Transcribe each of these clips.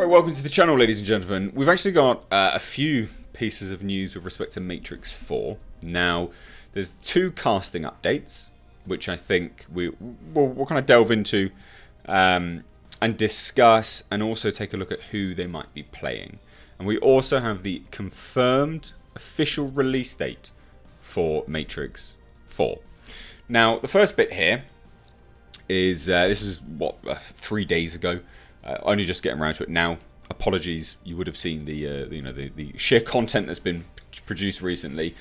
Right, welcome to the channel, ladies and gentlemen. We've actually got a few pieces of news with respect to Matrix 4. Now, there's two casting updates, which I think we'll kind of delve into and discuss, and also take a look at who they might be playing. And we also have the confirmed official release date for Matrix 4. Now, the first bit here is, this is, 3 days ago. Only just getting around to it now. Apologies, you would have seen the sheer content that's been produced recently.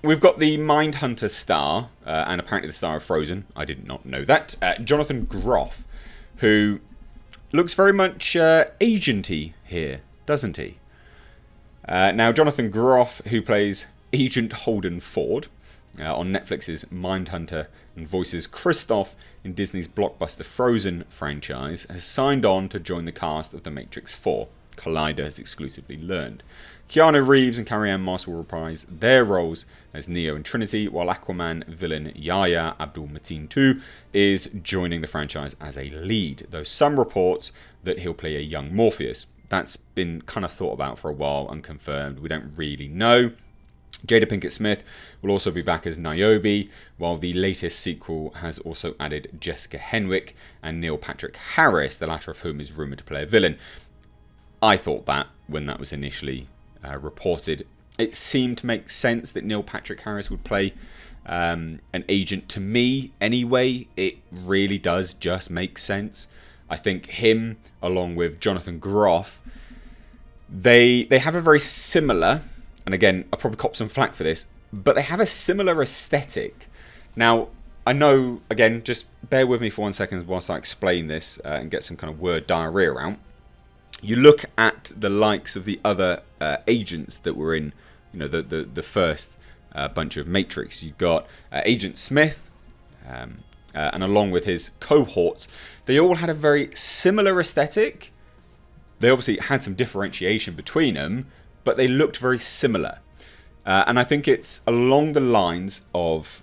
We've got the Mindhunter star, and apparently the star of Frozen. I did not know that. Jonathan Groff, who looks very much agenty here, doesn't he? Now, Jonathan Groff, who plays Agent Holden Ford on Netflix's Mindhunter and voices Kristoff in Disney's blockbuster Frozen franchise, has signed on to join the cast of The Matrix 4. Collider has exclusively learned. Keanu Reeves and Carrie-Anne Moss will reprise their roles as Neo and Trinity, while Aquaman villain Yahya Abdul-Mateen II is joining the franchise as a lead, though some reports that he'll play a young Morpheus. That's been kind of thought about for a while, unconfirmed. We don't really know. Jada Pinkett Smith will also be back as Niobe, while the latest sequel has also added Jessica Henwick and Neil Patrick Harris, the latter of whom is rumoured to play a villain. I thought that when that was initially reported. It seemed to make sense that Neil Patrick Harris would play an agent to me anyway. It really does just make sense. I think him, along with Jonathan Groff, they have a very similar... And again, I'll probably cop some flack for this, but they have a similar aesthetic. Now, I know, again, just bear with me for 1 second whilst I explain this and get some kind of word diarrhea out. You look at the likes of the other agents that were in, the first bunch of Matrix. You've got Agent Smith, and along with his cohorts, they all had a very similar aesthetic. They obviously had some differentiation between them, but they looked very similar. And I think it's along the lines of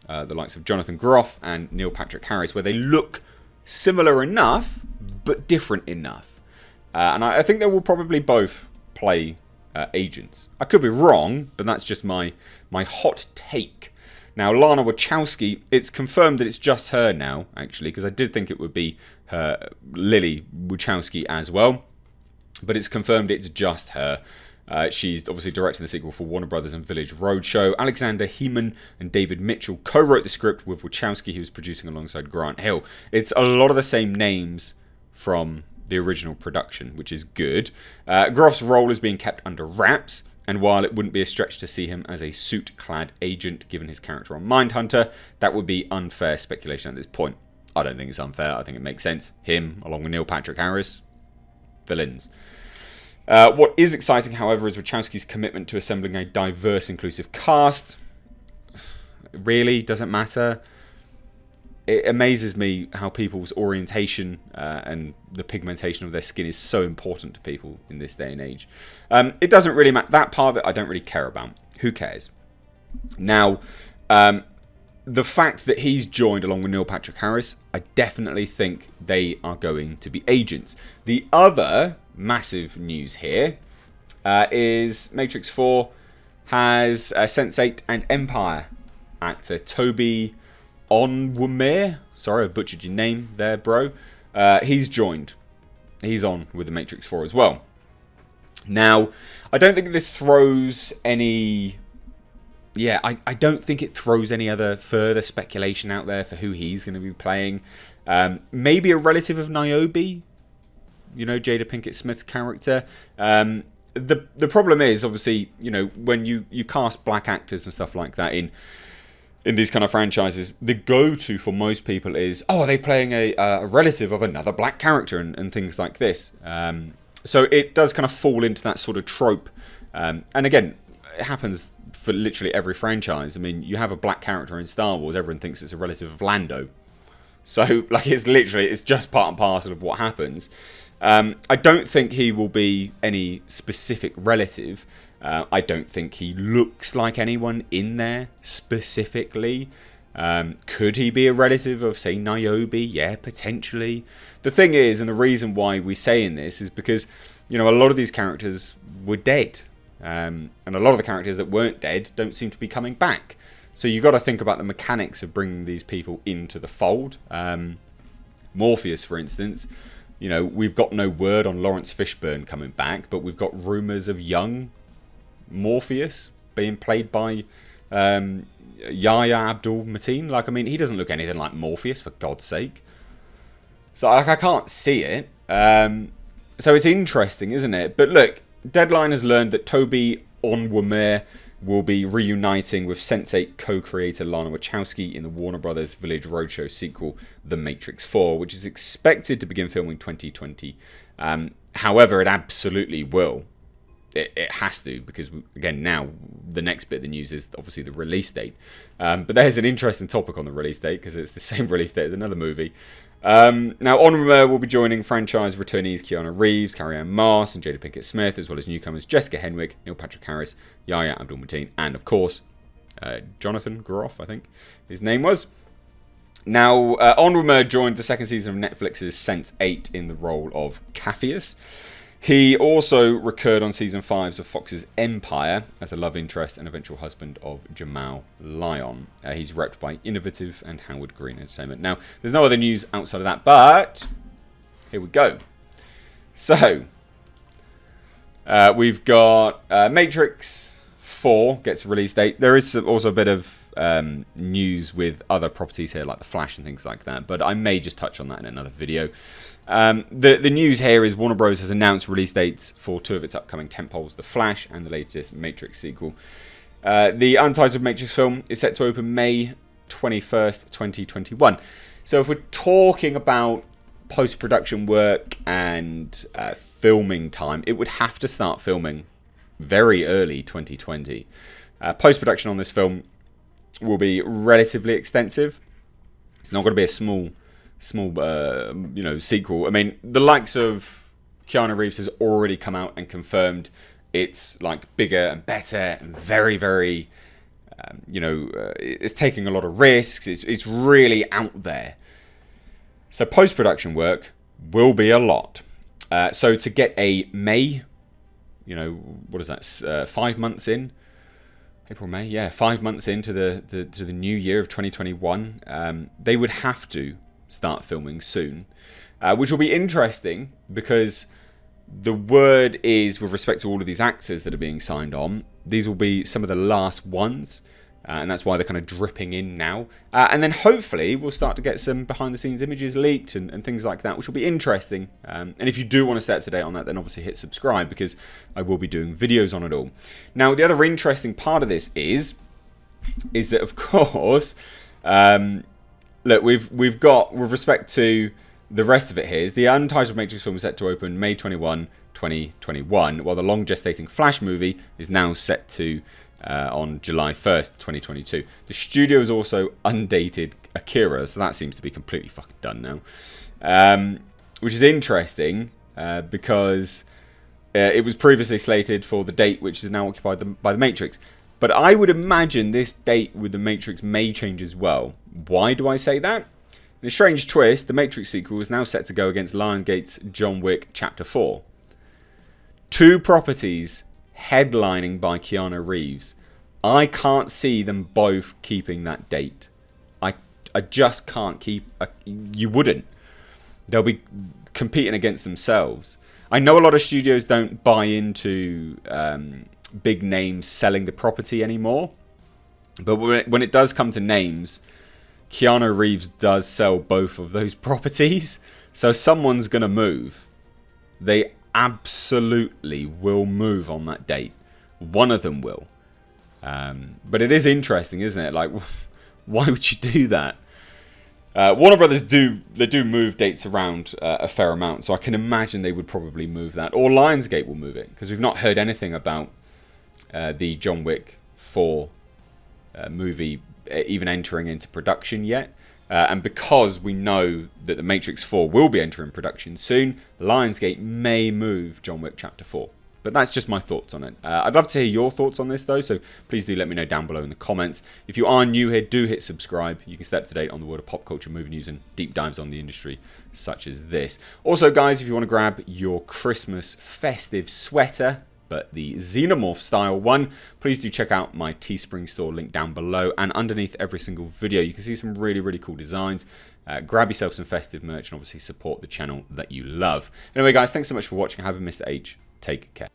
the likes of Jonathan Groff and Neil Patrick Harris, where they look similar enough, but different enough. And I think they will probably both play agents. I could be wrong, but that's just my hot take. Now, Lana Wachowski, it's confirmed that it's just her now, actually, because I did think it would be her, Lily Wachowski as well. But it's confirmed it's just her. She's obviously directing the sequel for Warner Brothers and Village Roadshow. Alexander Heeman and David Mitchell co-wrote the script with Wachowski, who was producing alongside Grant Hill. It's a lot of the same names from the original production, which is good. Groff's role is being kept under wraps, and while it wouldn't be a stretch to see him as a suit-clad agent given his character on Mindhunter, that would be unfair speculation at this point. I don't think it's unfair. I think it makes sense. Him, along with Neil Patrick Harris, villains. What is exciting, however, is Wachowski's commitment to assembling a diverse, inclusive cast. Really, doesn't matter. It amazes me how people's orientation and the pigmentation of their skin is so important to people in this day and age. It doesn't really matter. That part of it I don't really care about. Who cares? Now, the fact that he's joined along with Neil Patrick Harris, I definitely think they are going to be agents. The other massive news here is Matrix 4 has Sense8 and Empire actor Toby Onwumere. Sorry, I butchered your name there, bro. He's joined. He's on with the Matrix 4 as well. Now, I don't think this throws any... Yeah, I don't think it throws any other further speculation out there for who he's going to be playing. Maybe a relative of Niobe. Jada Pinkett Smith's character. The problem is, obviously, when you cast black actors and stuff like that in these kind of franchises, the go-to for most people is, oh, are they playing a relative of another black character and things like this. So it does kind of fall into that sort of trope. And again, it happens for literally every franchise. I mean, you have a black character in Star Wars, everyone thinks it's a relative of Lando. So, it's just part and parcel of what happens. I don't think he will be any specific relative. I don't think he looks like anyone in there specifically. Could he be a relative of, say, Niobe? Yeah, potentially. The thing is, and the reason why we're saying this is because, you know, a lot of these characters were dead. And a lot of the characters that weren't dead don't seem to be coming back. So you've got to think about the mechanics of bringing these people into the fold. Morpheus, for instance, you know, we've got no word on Lawrence Fishburne coming back, but we've got rumours of young Morpheus being played by Yahya Abdul-Mateen. Like, I mean, he doesn't look anything like Morpheus, for God's sake. So I can't see it. So it's interesting, isn't it? But look, Deadline has learned that Toby Onwumere will be reuniting with Sense8 co-creator Lana Wachowski in the Warner Brothers Village Roadshow sequel, The Matrix 4, which is expected to begin filming 2020. However, it absolutely will. It has to, because, again, now the next bit of the news is obviously the release date. But there's an interesting topic on the release date, because it's the same release date as another movie. Now, Onwumere will be joining franchise returnees Keanu Reeves, Carrie-Anne Moss, and Jada Pinkett Smith, as well as newcomers Jessica Henwick, Neil Patrick Harris, Yahya Abdul-Mateen, and, of course, Jonathan Groff, I think his name was. Now, Onwumere joined the second season of Netflix's Sense8 in the role of Capheus. He also recurred on season 5 of Fox's Empire as a love interest and eventual husband of Jamal Lyon. He's repped by Innovative and Howard Green Entertainment. Now, there's no other news outside of that, but here we go. So, we've got Matrix 4 gets a release date. There is also a bit of news with other properties here, like The Flash and things like that, but I may just touch on that in another video. The news here is Warner Bros. Has announced release dates for 2 of its upcoming tentpoles, The Flash and the latest Matrix sequel. The untitled Matrix film is set to open May 21st, 2021. So if we're talking about post-production work and filming time, it would have to start filming very early 2020. Post-production on this film will be relatively extensive. It's not going to be a small sequel. I mean, the likes of Keanu Reeves has already come out and confirmed it's like bigger and better and very, very, it's taking a lot of risks. It's really out there. So post-production work will be a lot. So to get a May, what is that? 5 months in. April, May, yeah, 5 months into the new year of 2021, they would have to start filming soon, which will be interesting because the word is, with respect to all of these actors that are being signed on, these will be some of the last ones, and that's why they're kind of dripping in now. And then hopefully we'll start to get some behind the scenes images leaked and things like that, which will be interesting. And if you do want to stay up to date on that, then obviously hit subscribe, because I will be doing videos on it all. Now, the other interesting part of this is that, of course, look, we've got, with respect to the rest of it here, is the untitled Matrix film is set to open May 21, 2021, while the long gestating Flash movie is now set to on July 1st, 2022. The studio has also undated Akira, so that seems to be completely fucking done now. Which is interesting because it was previously slated for the date which is now occupied by The Matrix. But I would imagine this date with The Matrix may change as well. Why do I say that? In a strange twist, The Matrix sequel is now set to go against Lionsgate's John Wick Chapter 4. 2 properties headlining by Keanu Reeves. I can't see them both keeping that date. I just can't keep... you wouldn't. They'll be competing against themselves. I know a lot of studios don't buy into big names selling the property anymore. But when it does come to names, Keanu Reeves does sell both of those properties. So someone's going to move. They absolutely will move on that date. One of them will. But it is interesting, isn't it? Like, why would you do that? Warner Brothers do move dates around a fair amount, so I can imagine they would probably move that. Or Lionsgate will move it, because we've not heard anything about the John Wick 4 movie even entering into production yet. And because we know that The Matrix 4 will be entering production soon, Lionsgate may move John Wick Chapter 4. But that's just my thoughts on it. I'd love to hear your thoughts on this though, so please do let me know down below in the comments. If you are new here, do hit subscribe. You can stay up to date on the world of pop culture, movie news, and deep dives on the industry such as this. Also guys, if you want to grab your Christmas festive sweater, but the Xenomorph style one, please do check out my Teespring store link down below, and underneath every single video you can see some really cool designs. Grab yourself some festive merch and obviously support the channel that you love. Anyway guys, thanks so much for watching. I have been Mr. H. Take care.